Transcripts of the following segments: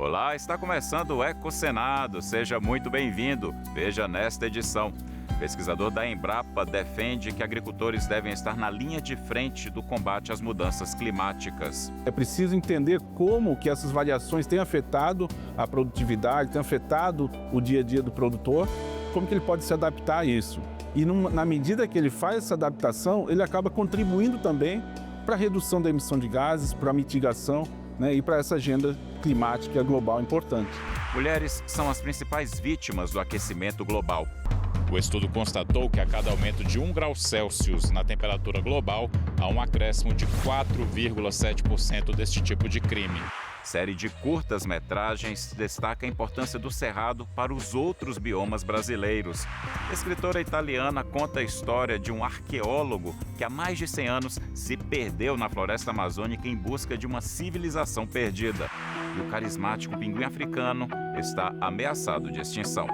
Olá, está começando o Ecosenado. Seja muito bem-vindo. Veja nesta edição. Pesquisador da Embrapa defende que agricultores devem estar na linha de frente do combate às mudanças climáticas. É preciso entender como que essas variações têm afetado a produtividade, têm afetado o dia a dia do produtor, como que ele pode se adaptar a isso. E na medida que ele faz essa adaptação, ele acaba contribuindo também para a redução da emissão de gases, para a mitigação, e para essa agenda climática global importante. Mulheres são as principais vítimas do aquecimento global. O estudo constatou que a cada aumento de 1 grau Celsius na temperatura global, há um acréscimo de 4,7% deste tipo de crime. Série de curtas-metragens destaca a importância do cerrado para os outros biomas brasileiros. A escritora italiana conta a história de um arqueólogo que há mais de 100 anos se perdeu na floresta amazônica em busca de uma civilização perdida. E o carismático pinguim africano está ameaçado de extinção.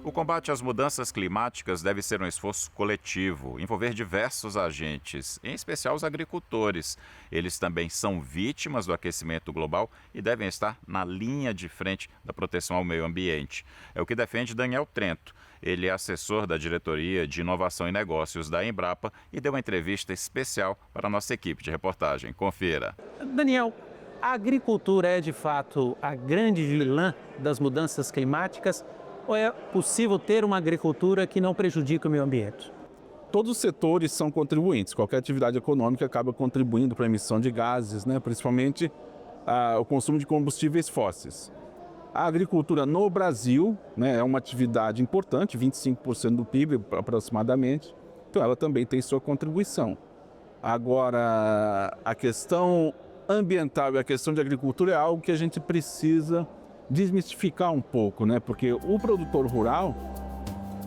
O combate às mudanças climáticas deve ser um esforço coletivo, envolver diversos agentes, em especial os agricultores. Eles também são vítimas do aquecimento global e devem estar na linha de frente da proteção ao meio ambiente. É o que defende Daniel Trento. Ele é assessor da Diretoria de Inovação e Negócios da Embrapa e deu uma entrevista especial para a nossa equipe de reportagem. Confira. Daniel, a agricultura é de fato a grande vilã das mudanças climáticas? Ou é possível ter uma agricultura que não prejudique o meio ambiente? Todos os setores são contribuintes. Qualquer atividade econômica acaba contribuindo para a emissão de gases, principalmente o consumo de combustíveis fósseis. A agricultura no Brasil, é uma atividade importante, 25% do PIB aproximadamente, então ela também tem sua contribuição. Agora, a questão ambiental e a questão de agricultura é algo que a gente precisa desmistificar um pouco, porque o produtor rural,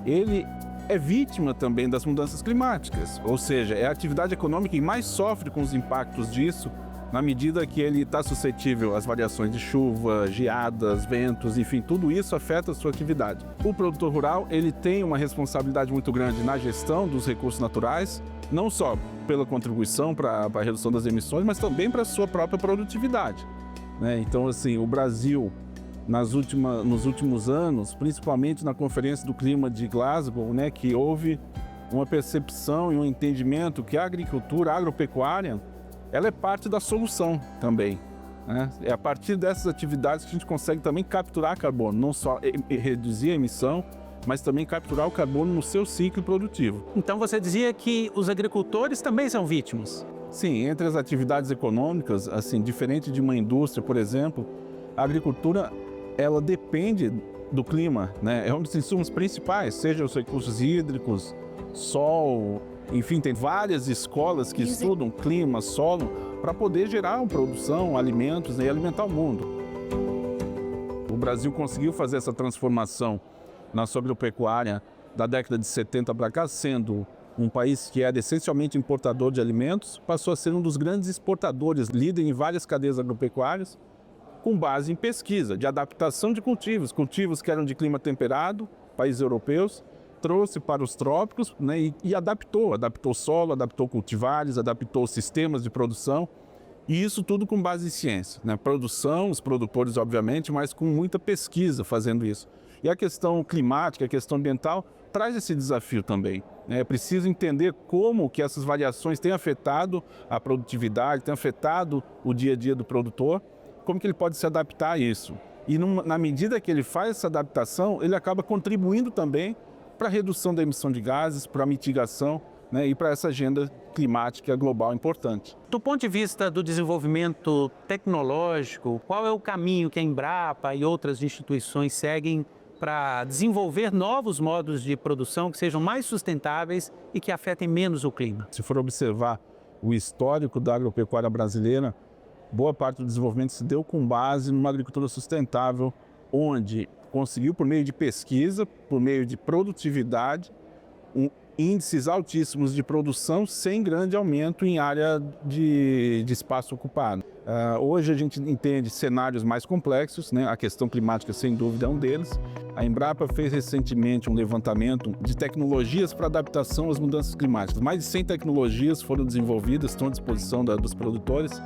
ele é vítima também das mudanças climáticas, ou seja, é a atividade econômica que mais sofre com os impactos disso, na medida que ele está suscetível às variações de chuva, geadas, ventos, enfim, tudo isso afeta a sua atividade. O produtor rural, ele tem uma responsabilidade muito grande na gestão dos recursos naturais, não só pela contribuição para a redução das emissões, mas também para a sua própria produtividade, Então, assim, o Brasil, nos últimos anos, principalmente na Conferência do Clima de Glasgow, que houve uma percepção e um entendimento que a agricultura, a agropecuária, ela é parte da solução também. É a partir dessas atividades que a gente consegue também capturar carbono, não só reduzir a emissão, mas também capturar o carbono no seu ciclo produtivo. Então você dizia que os agricultores também são vítimas? Sim, entre as atividades econômicas, assim, diferente de uma indústria, por exemplo, a agricultura, ela depende do clima, É um dos insumos principais, seja os recursos hídricos, sol, enfim, tem várias escolas que estudam clima, solo, para poder gerar uma produção, alimentos e alimentar o mundo. O Brasil conseguiu fazer essa transformação na sua agropecuária da década de 70 para cá, sendo um país que era essencialmente importador de alimentos, passou a ser um dos grandes exportadores, líder em várias cadeias agropecuárias, com base em pesquisa de adaptação de cultivos que eram de clima temperado, países europeus, trouxe para os trópicos, e adaptou o solo, adaptou cultivares, adaptou sistemas de produção, e isso tudo com base em ciência, Produção, os produtores obviamente, mas com muita pesquisa fazendo isso. E a questão climática, a questão ambiental, traz esse desafio também. É preciso entender como que essas variações têm afetado a produtividade, têm afetado o dia a dia do produtor, como que ele pode se adaptar a isso. E na medida que ele faz essa adaptação, ele acaba contribuindo também para a redução da emissão de gases, para a mitigação, e para essa agenda climática global importante. Do ponto de vista do desenvolvimento tecnológico, qual é o caminho que a Embrapa e outras instituições seguem para desenvolver novos modos de produção que sejam mais sustentáveis e que afetem menos o clima? Se for observar o histórico da agropecuária brasileira, boa parte do desenvolvimento se deu com base numa agricultura sustentável, onde conseguiu, por meio de pesquisa, por meio de produtividade, índices altíssimos de produção sem grande aumento em área de espaço ocupado. Hoje a gente entende cenários mais complexos, né? A questão climática, sem dúvida, é um deles. A Embrapa fez recentemente um levantamento de tecnologias para adaptação às mudanças climáticas. Mais de 100 tecnologias foram desenvolvidas, estão à disposição dos produtores.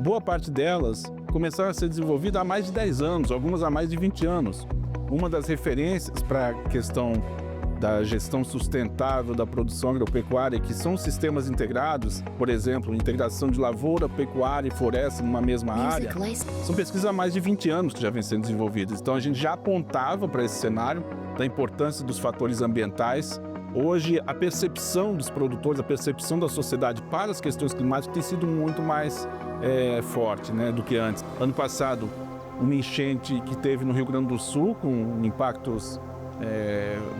Boa parte delas começaram a ser desenvolvidas há mais de 10 anos, algumas há mais de 20 anos. Uma das referências para a questão da gestão sustentável da produção agropecuária, que são sistemas integrados, por exemplo, integração de lavoura, pecuária e floresta numa mesma área, são pesquisas há mais de 20 anos que já vêm sendo desenvolvidas. Então a gente já apontava para esse cenário da importância dos fatores ambientais. Hoje a percepção dos produtores, a percepção da sociedade para as questões climáticas tem sido muito mais forte, né, do que antes. Ano passado, uma enchente que teve no Rio Grande do Sul com impactos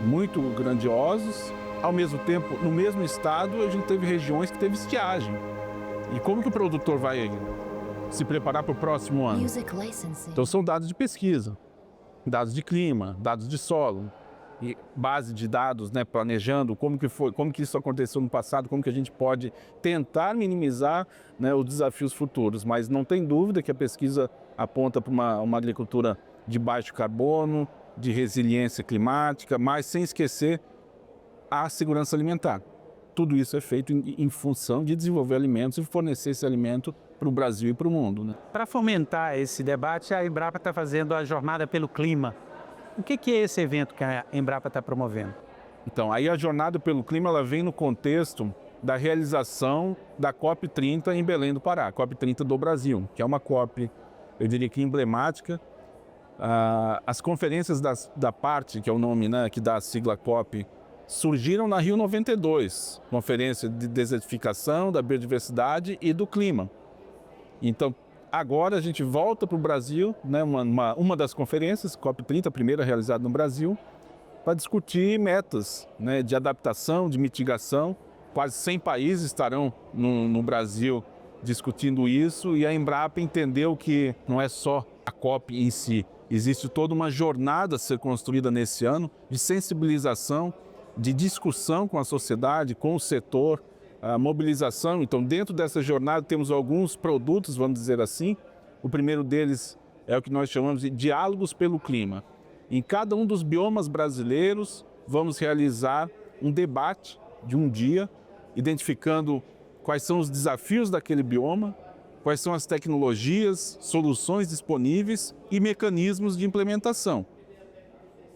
muito grandiosos. Ao mesmo tempo, no mesmo estado, a gente teve regiões que teve estiagem. E como que o produtor vai se preparar para o próximo ano? Então são dados de pesquisa, dados de clima, dados de solo, e base de dados, né, planejando como que isso aconteceu no passado, como que a gente pode tentar minimizar, né, os desafios futuros. Mas não tem dúvida que a pesquisa aponta para uma agricultura de baixo carbono, de resiliência climática, mas sem esquecer a segurança alimentar. Tudo isso é feito em função de desenvolver alimentos e fornecer esse alimento para o Brasil e para o mundo, né? Para fomentar esse debate, a Embrapa está fazendo a Jornada pelo Clima. O que é esse evento que a Embrapa está promovendo? Então, aí a Jornada pelo Clima ela vem no contexto da realização da COP30 em Belém do Pará, COP30 do Brasil, que é uma COP, eu diria que emblemática. As conferências da parte, que é o nome, né, que dá a sigla COP, surgiram na Rio 92, conferência de desertificação, da biodiversidade e do clima. Então, agora a gente volta para o Brasil, né, uma das conferências, COP30, a primeira realizada no Brasil, para discutir metas, né, de adaptação, de mitigação. Quase 100 países estarão no Brasil discutindo isso, e a Embrapa entendeu que não é só a COP em si. Existe toda uma jornada a ser construída nesse ano de sensibilização, de discussão com a sociedade, com o setor, a mobilização. Então, dentro dessa jornada temos alguns produtos, vamos dizer assim. O primeiro deles é o que nós chamamos de diálogos pelo clima. Em cada um dos biomas brasileiros, vamos realizar um debate de um dia, identificando quais são os desafios daquele bioma, quais são as tecnologias, soluções disponíveis e mecanismos de implementação.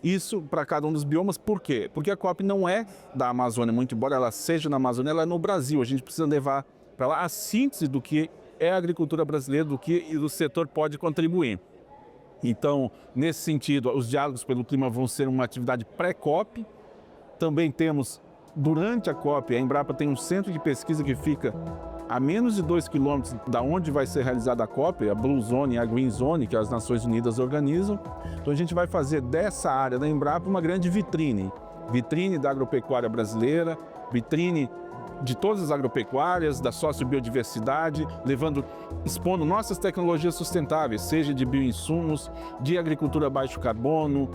Isso para cada um dos biomas, por quê? Porque a COP não é da Amazônia, muito embora ela seja na Amazônia, ela é no Brasil. A gente precisa levar para lá a síntese do que é a agricultura brasileira, do que o setor pode contribuir. Então, nesse sentido, os diálogos pelo clima vão ser uma atividade pré-COP. Também temos, durante a COP, a Embrapa tem um centro de pesquisa que fica a menos de 2 quilômetros da onde vai ser realizada a COP, a Blue Zone e a Green Zone, que as Nações Unidas organizam. Então a gente vai fazer dessa área da Embrapa uma grande vitrine da agropecuária brasileira, vitrine de todas as agropecuárias, da sociobiodiversidade, expondo nossas tecnologias sustentáveis, seja de bioinsumos, de agricultura baixo carbono,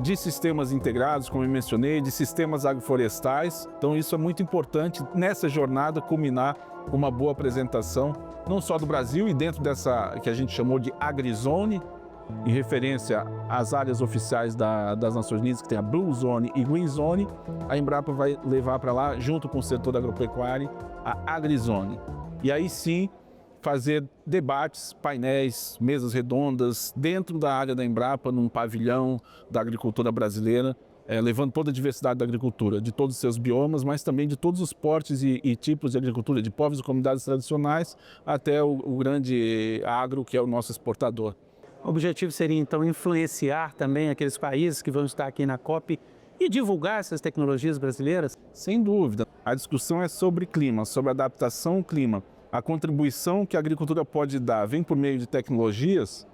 de sistemas integrados, como eu mencionei, de sistemas agroflorestais. Então isso é muito importante nessa jornada culminar com uma boa apresentação, não só do Brasil e dentro dessa que a gente chamou de AgriZone, em referência às áreas oficiais das Nações Unidas, que tem a Blue Zone e Green Zone. A Embrapa vai levar para lá, junto com o setor agropecuário, a AgriZone. E aí sim, fazer debates, painéis, mesas redondas, dentro da área da Embrapa, num pavilhão da agricultura brasileira, levando toda a diversidade da agricultura, de todos os seus biomas, mas também de todos os portes e tipos de agricultura, de povos e comunidades tradicionais, até o grande agro, que é o nosso exportador. O objetivo seria, então, influenciar também aqueles países que vão estar aqui na COP e divulgar essas tecnologias brasileiras? Sem dúvida. A discussão é sobre clima, sobre adaptação ao clima. A contribuição que a agricultura pode dar vem por meio de tecnologias.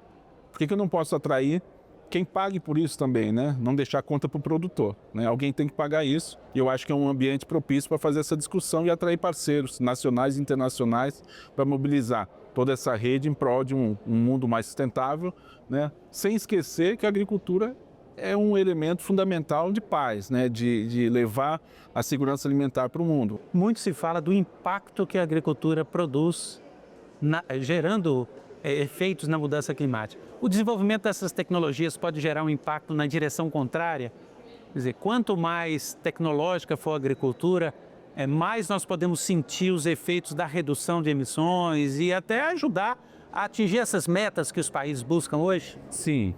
Por que eu não posso atrair quem pague por isso também, né? Não deixar a conta para o produtor, né? Alguém tem que pagar isso, e eu acho que é um ambiente propício para fazer essa discussão e atrair parceiros nacionais e internacionais para mobilizar toda essa rede em prol de um mundo mais sustentável, né? Sem esquecer que a agricultura é um elemento fundamental de paz, né? De levar a segurança alimentar para o mundo. Muito se fala do impacto que a agricultura produz gerando efeitos na mudança climática. O desenvolvimento dessas tecnologias pode gerar um impacto na direção contrária. Quer dizer, quanto mais tecnológica for a agricultura, mais nós podemos sentir os efeitos da redução de emissões e até ajudar a atingir essas metas que os países buscam hoje? Sim,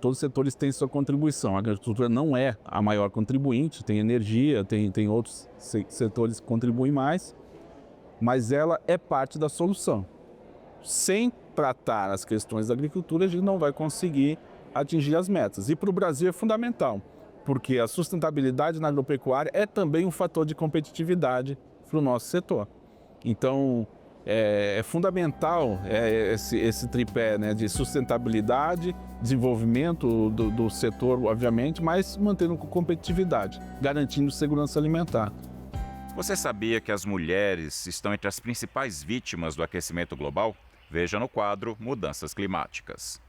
todos os setores têm sua contribuição. A agricultura não é a maior contribuinte, tem energia, tem outros setores que contribuem mais, mas ela é parte da solução. Sem tratar as questões da agricultura, a gente não vai conseguir atingir as metas. E para o Brasil é fundamental, porque a sustentabilidade na agropecuária é também um fator de competitividade para o nosso setor. Então, é fundamental esse tripé, né, de sustentabilidade, desenvolvimento do setor, obviamente, mas mantendo competitividade, garantindo segurança alimentar. Você sabia que as mulheres estão entre as principais vítimas do aquecimento global? Veja no quadro Mudanças Climáticas.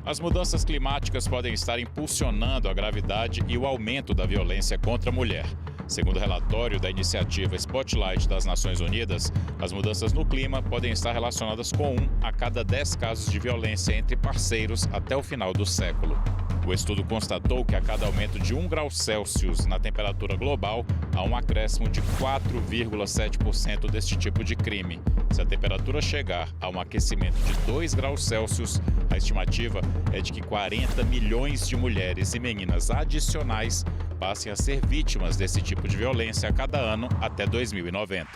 As mudanças climáticas podem estar impulsionando a gravidade e o aumento da violência contra a mulher. Segundo o relatório da iniciativa Spotlight das Nações Unidas, as mudanças no clima podem estar relacionadas com 1 a cada 10 casos de violência entre parceiros até o final do século. O estudo constatou que a cada aumento de 1 grau Celsius na temperatura global, há um acréscimo de 4,7% deste tipo de crime. Se a temperatura chegar a um aquecimento de 2 graus Celsius, a estimativa é de que 40 milhões de mulheres e meninas adicionais passem a ser vítimas desse tipo de violência a cada ano até 2090.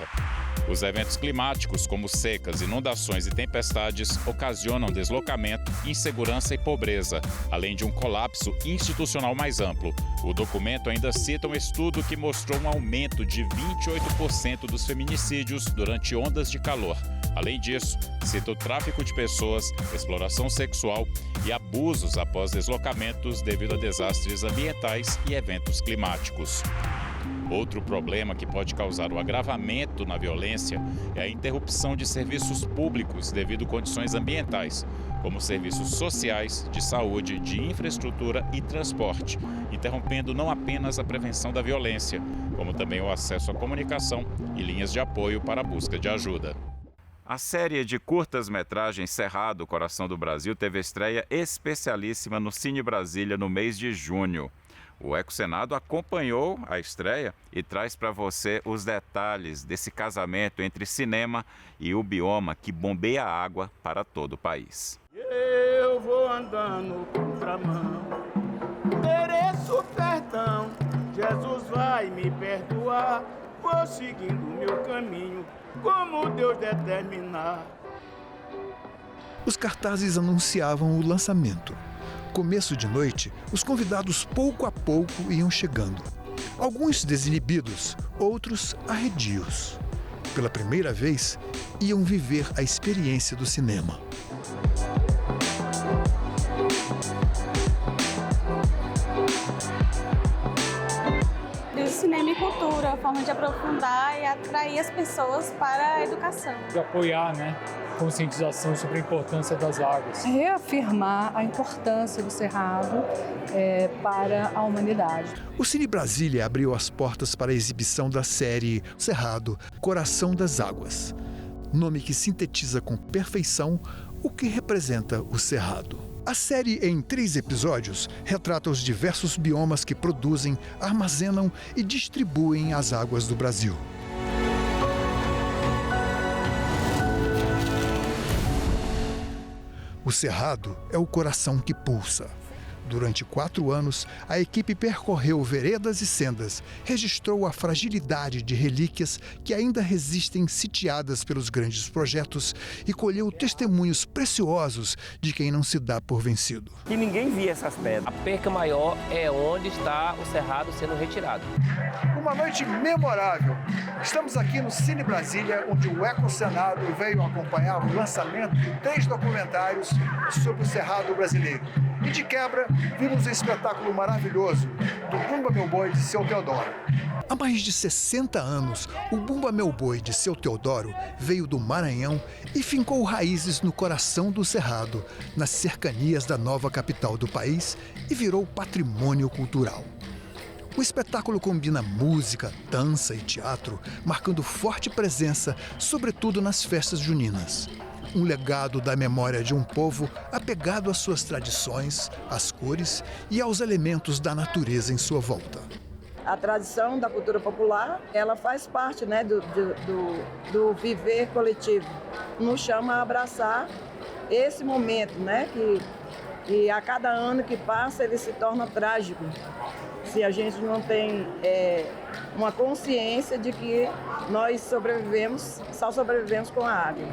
Os eventos climáticos, como secas, inundações e tempestades, ocasionam deslocamento, insegurança e pobreza, além de um colapso institucional mais amplo. O documento ainda cita um estudo que mostrou um aumento de 28% dos feminicídios durante ondas de calor. Além disso, cita o tráfico de pessoas, exploração sexual e abusos após deslocamentos devido a desastres ambientais e eventos climáticos. Outro problema que pode causar o agravamento na violência é a interrupção de serviços públicos devido a condições ambientais, como serviços sociais, de saúde, de infraestrutura e transporte, interrompendo não apenas a prevenção da violência, como também o acesso à comunicação e linhas de apoio para a busca de ajuda. A série de curtas-metragens Cerrado, Coração do Brasil teve estreia especialíssima no Cine Brasília no mês de junho. O Ecosenado acompanhou a estreia e traz para você os detalhes desse casamento entre cinema e o bioma que bombeia água para todo o país. Eu vou andando contramão, mereço perdão, Jesus vai me perdoar, vou seguindo o meu caminho, como Deus determinar. Os cartazes anunciavam o lançamento. Começo de noite, os convidados pouco a pouco iam chegando. Alguns desinibidos, outros arredios. Pela primeira vez, iam viver a experiência do cinema. Cinema e cultura, a forma de aprofundar e atrair as pessoas para a educação. De apoiar, conscientização sobre a importância das águas. Reafirmar a importância do Cerrado para a humanidade. O Cine Brasília abriu as portas para a exibição da série Cerrado, Coração das Águas, nome que sintetiza com perfeição o que representa o Cerrado. A série, em 3 episódios, retrata os diversos biomas que produzem, armazenam e distribuem as águas do Brasil. O Cerrado é o coração que pulsa. Durante 4 anos, a equipe percorreu veredas e sendas, registrou a fragilidade de relíquias que ainda resistem sitiadas pelos grandes projetos e colheu testemunhos preciosos de quem não se dá por vencido. Que ninguém via essas pedras. A perca maior é onde está o Cerrado sendo retirado. Uma noite memorável. Estamos aqui no Cine Brasília, onde o Ecosenado veio acompanhar o lançamento de 3 documentários sobre o Cerrado brasileiro. E de quebra, vimos um espetáculo maravilhoso do Bumba Meu Boi de Seu Teodoro. Há mais de 60 anos, o Bumba Meu Boi de Seu Teodoro veio do Maranhão e fincou raízes no coração do Cerrado, nas cercanias da nova capital do país, e virou patrimônio cultural. O espetáculo combina música, dança e teatro, marcando forte presença, sobretudo nas festas juninas. Um legado da memória de um povo apegado às suas tradições, às cores e aos elementos da natureza em sua volta. A tradição da cultura popular, ela faz parte, né, do viver coletivo. Nos chama a abraçar esse momento, né, que a cada ano que passa ele se torna trágico. Se a gente não tem uma consciência de que nós só sobrevivemos com a água.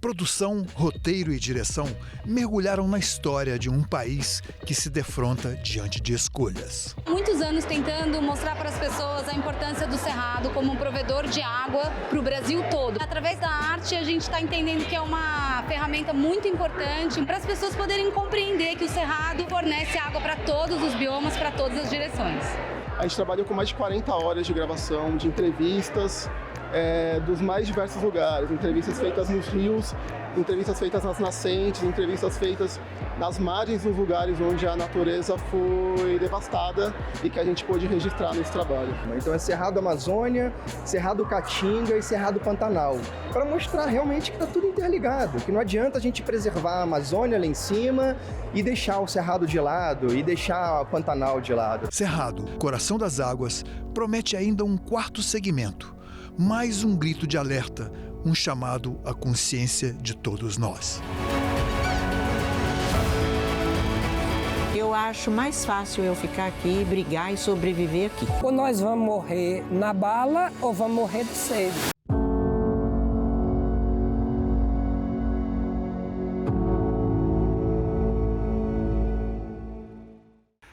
Produção, roteiro e direção mergulharam na história de um país que se defronta diante de escolhas. Muitos anos tentando mostrar para as pessoas a importância do Cerrado como um provedor de água para o Brasil todo. Através da arte, a gente está entendendo que é uma ferramenta muito importante para as pessoas poderem compreender que o Cerrado fornece água para todos os biomas, para todas as direções. A gente trabalhou com mais de 40 horas de gravação, de entrevistas, dos mais diversos lugares, entrevistas feitas nos rios, entrevistas feitas nas nascentes, entrevistas feitas nas margens dos lugares onde a natureza foi devastada e que a gente pôde registrar nesse trabalho. Então é Cerrado Amazônia, Cerrado Caatinga e Cerrado Pantanal, para mostrar realmente que está tudo interligado, que não adianta a gente preservar a Amazônia lá em cima e deixar o Cerrado de lado e deixar o Pantanal de lado. Cerrado, Coração das Águas, promete ainda um quarto segmento. Mais um grito de alerta, um chamado à consciência de todos nós. Eu acho mais fácil eu ficar aqui, brigar e sobreviver aqui. Ou nós vamos morrer na bala ou vamos morrer de sede.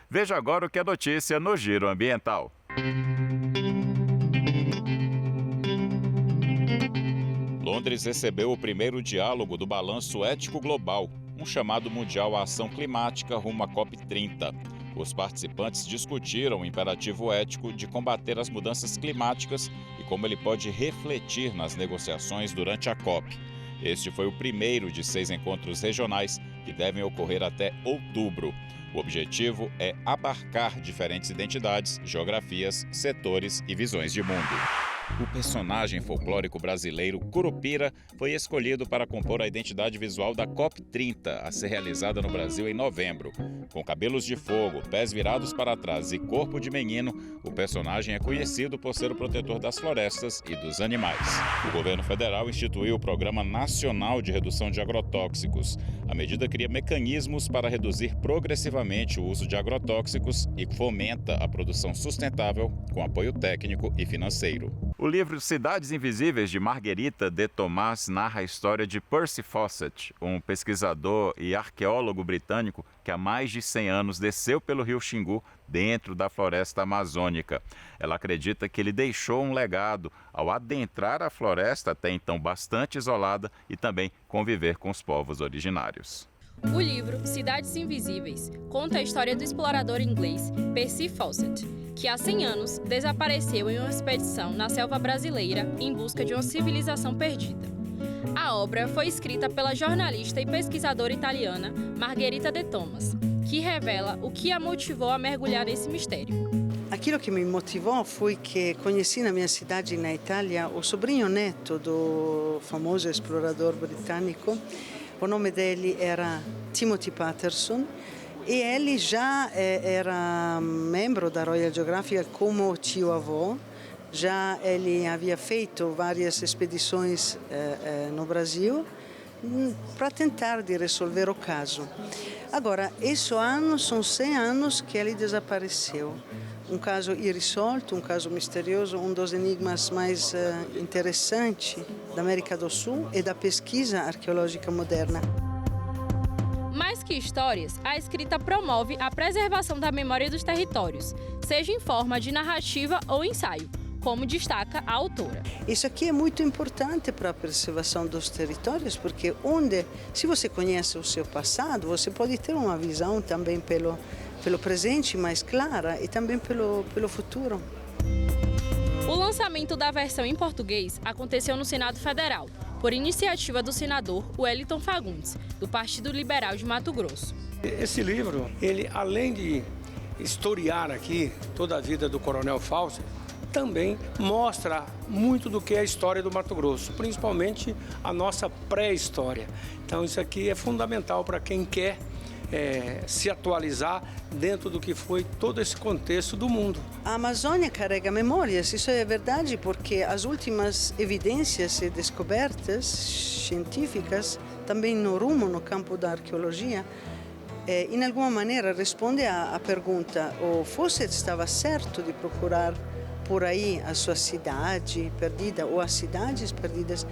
Veja agora o que é notícia no Giro Ambiental. Londres recebeu o primeiro diálogo do Balanço Ético Global, um chamado mundial à ação climática rumo à COP30. Os participantes discutiram o imperativo ético de combater as mudanças climáticas e como ele pode refletir nas negociações durante a COP. Este foi o primeiro de 6 encontros regionais que devem ocorrer até outubro. O objetivo é abarcar diferentes identidades, geografias, setores e visões de mundo. O personagem folclórico brasileiro Curupira foi escolhido para compor a identidade visual da COP30, a ser realizada no Brasil em novembro. Com cabelos de fogo, pés virados para trás e corpo de menino, o personagem é conhecido por ser o protetor das florestas e dos animais. O governo federal instituiu o Programa Nacional de Redução de Agrotóxicos. A medida cria mecanismos para reduzir progressivamente o uso de agrotóxicos e fomenta a produção sustentável com apoio técnico e financeiro. O livro Cidades Invisíveis, de Marguerita de Tomás, narra a história de Percy Fawcett, um pesquisador e arqueólogo britânico que há mais de 100 anos desceu pelo rio Xingu, dentro da floresta amazônica. Ela acredita que ele deixou um legado ao adentrar a floresta, até então bastante isolada, e também conviver com os povos originários. O livro Cidades Invisíveis conta a história do explorador inglês Percy Fawcett, que há 100 anos desapareceu em uma expedição na selva brasileira em busca de uma civilização perdida. A obra foi escrita pela jornalista e pesquisadora italiana Margherita De Thomas, que revela o que a motivou a mergulhar nesse mistério. Aquilo que me motivou foi que conheci na minha cidade, na Itália, o sobrinho neto do famoso explorador britânico. O nome dele era Timothy Patterson e ele já era membro da Royal Geographic como tio-avô. Já ele havia feito várias expedições no Brasil para tentar de resolver o caso. Agora, esse ano são 100 anos que ele desapareceu. Um caso irresolto, um caso misterioso, um dos enigmas mais interessantes da América do Sul e da pesquisa arqueológica moderna. Mais que histórias, a escrita promove a preservação da memória dos territórios, seja em forma de narrativa ou ensaio, como destaca a autora. Isso aqui é muito importante para a preservação dos territórios, porque se você conhece o seu passado, você pode ter uma visão também pelo presente mais clara e também pelo futuro. O lançamento da versão em português aconteceu no Senado Federal, por iniciativa do senador Wellington Fagundes, do Partido Liberal de Mato Grosso. Esse livro, ele além de historiar aqui toda a vida do Coronel Fawcett, também mostra muito do que é a história do Mato Grosso, principalmente a nossa pré-história. Então isso aqui é fundamental para quem quer se atualizar dentro do que foi todo esse contexto do mundo. A Amazônia carrega memórias, isso é verdade, porque as últimas evidências e descobertas científicas, também no campo da arqueologia, em alguma maneira responde à pergunta: o Fawcett estava certo de procurar por aí a sua cidade perdida ou as cidades perdidas?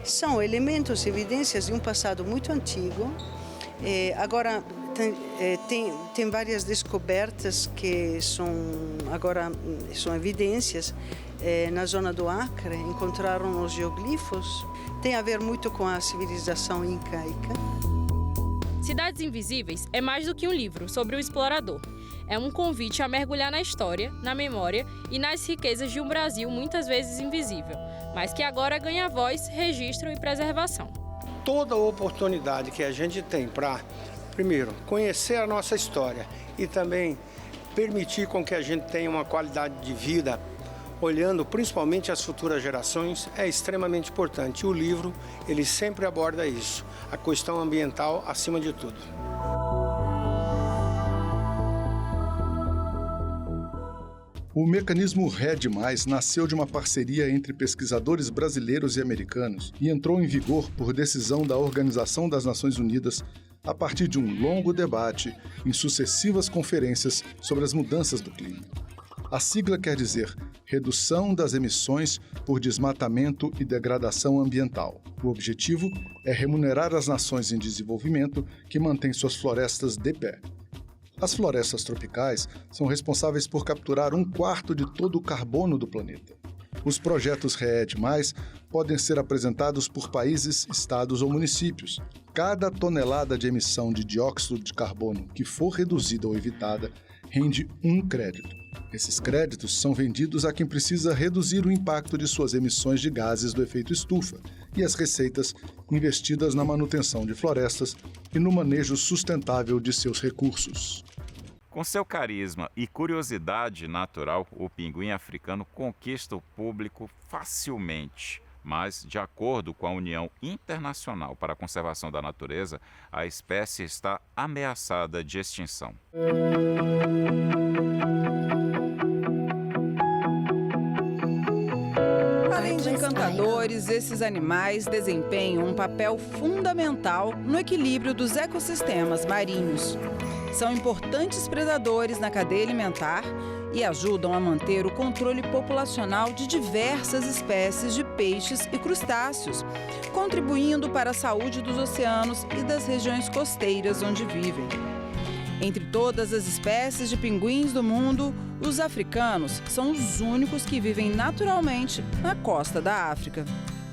São elementos, evidências de um passado muito antigo. Agora tem várias descobertas que são evidências. Na zona do Acre encontraram os geoglifos. Tem a ver muito com a civilização incaica. Cidades Invisíveis é mais do que um livro sobre o explorador. É um convite a mergulhar na história, na memória e nas riquezas de um Brasil muitas vezes invisível, mas que agora ganha voz, registro e preservação. Toda oportunidade que a gente tem para, primeiro, conhecer a nossa história e também permitir com que a gente tenha uma qualidade de vida, olhando principalmente as futuras gerações, é extremamente importante. O livro, ele sempre aborda isso, a questão ambiental acima de tudo. O mecanismo RED+, nasceu de uma parceria entre pesquisadores brasileiros e americanos e entrou em vigor por decisão da Organização das Nações Unidas a partir de um longo debate em sucessivas conferências sobre as mudanças do clima. A sigla quer dizer Redução das Emissões por Desmatamento e Degradação Ambiental. O objetivo é remunerar as nações em desenvolvimento que mantêm suas florestas de pé. As florestas tropicais são responsáveis por capturar 1/4 de todo o carbono do planeta. Os projetos RED+, podem ser apresentados por países, estados ou municípios. Cada tonelada de emissão de dióxido de carbono que for reduzida ou evitada rende 1 crédito. Esses créditos são vendidos a quem precisa reduzir o impacto de suas emissões de gases do efeito estufa e as receitas investidas na manutenção de florestas e no manejo sustentável de seus recursos. Com seu carisma e curiosidade natural, o pinguim africano conquista o público facilmente. Mas, de acordo com a União Internacional para a Conservação da Natureza, a espécie está ameaçada de extinção. Além de encantadores, esses animais desempenham um papel fundamental no equilíbrio dos ecossistemas marinhos. São importantes predadores na cadeia alimentar e ajudam a manter o controle populacional de diversas espécies de peixes e crustáceos, contribuindo para a saúde dos oceanos e das regiões costeiras onde vivem. Entre todas as espécies de pinguins do mundo, os africanos são os únicos que vivem naturalmente na costa da África.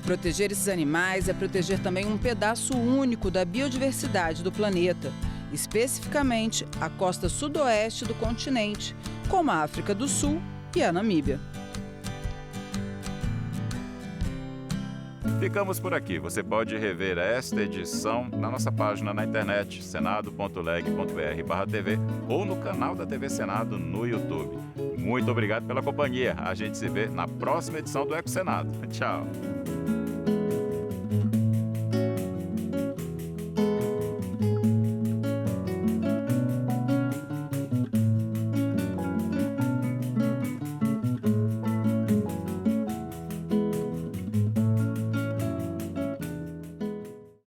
Proteger esses animais é proteger também um pedaço único da biodiversidade do planeta, especificamente a costa sudoeste do continente, como a África do Sul e a Namíbia. Ficamos por aqui. Você pode rever esta edição na nossa página na internet, senado.leg.br/TV ou no canal da TV Senado no YouTube. Muito obrigado pela companhia. A gente se vê na próxima edição do Eco Senado. Tchau.